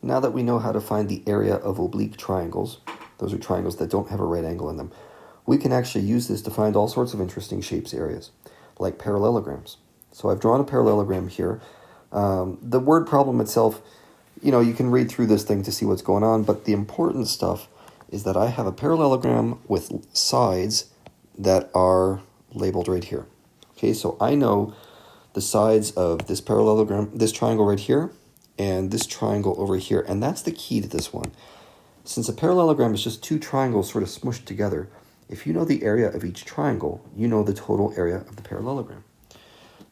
now that we know how to find the area of oblique triangles, those are triangles that don't have a right angle in them, we can actually use this to find all sorts of interesting shapes areas, like parallelograms. So I've drawn a parallelogram here. The word problem itself, you can read through this thing to see what's going on, but the important stuff is that I have a parallelogram with sides that are labeled right here. Okay, so I know the sides of this parallelogram, this triangle right here, and this triangle over here, and that's the key to this one. Since a parallelogram is just two triangles sort of smushed together, if you know the area of each triangle, you know the total area of the parallelogram.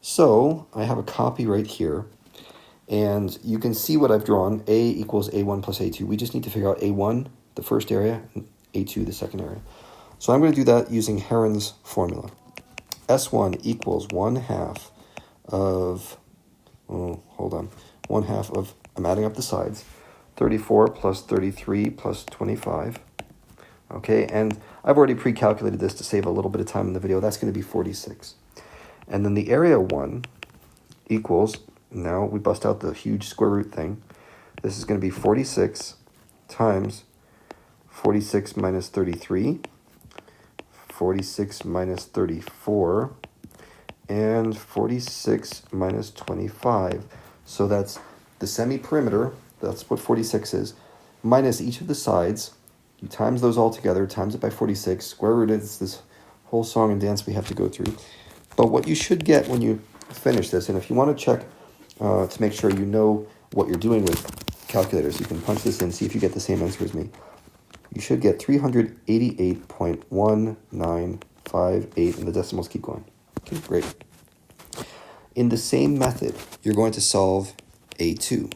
So I have a copy right here, and you can see what I've drawn. A equals A1 plus A2. We just need to figure out A1, the first area, and A2, the second area. So I'm going to do that using Heron's formula. S1 equals 1/2 of, I'm adding up the sides, 34 plus 33 plus 25. Okay, and I've already pre-calculated this to save a little bit of time in the video. That's going to be 46. And then the area 1 equals, now we bust out the huge square root thing. This is going to be 46 times 46 minus 33, 46 minus 34, and 46 minus 25. So that's the semi-perimeter, that's what 46 is, minus each of the sides. You times those all together, times it by 46, square root it. It's this whole song and dance we have to go through. But what you should get when you finish this, and if you want to check to make sure you know what you're doing with calculators, you can punch this in, see if you get the same answer as me. You should get 388.1958, and the decimals keep going. Okay, great. In the same method, you're going to solve A2.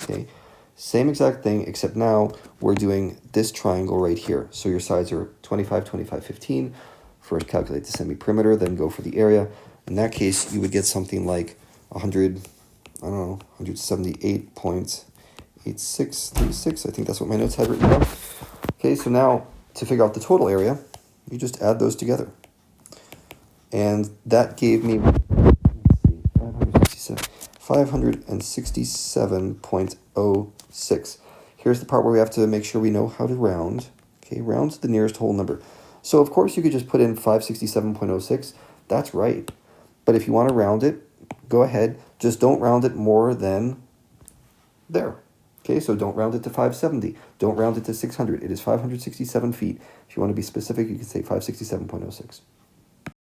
Okay, same exact thing, except now we're doing this triangle right here. So your sides are 25, 25, 15. First calculate the semi-perimeter, then go for the area. In that case, you would get something like 178.8636. I think that's what my notes had written down. Okay, so now to figure out the total area, you just add those together. And that gave me 567.06. Here's the part where we have to make sure we know how to round. Okay, round to the nearest whole number. So of course you could just put in 567.06. That's right. But if you want to round it, go ahead. Just don't round it more than there. Okay, so don't round it to 570. Don't round it to 600. It is 567 feet. If you want to be specific, you can say 567.06.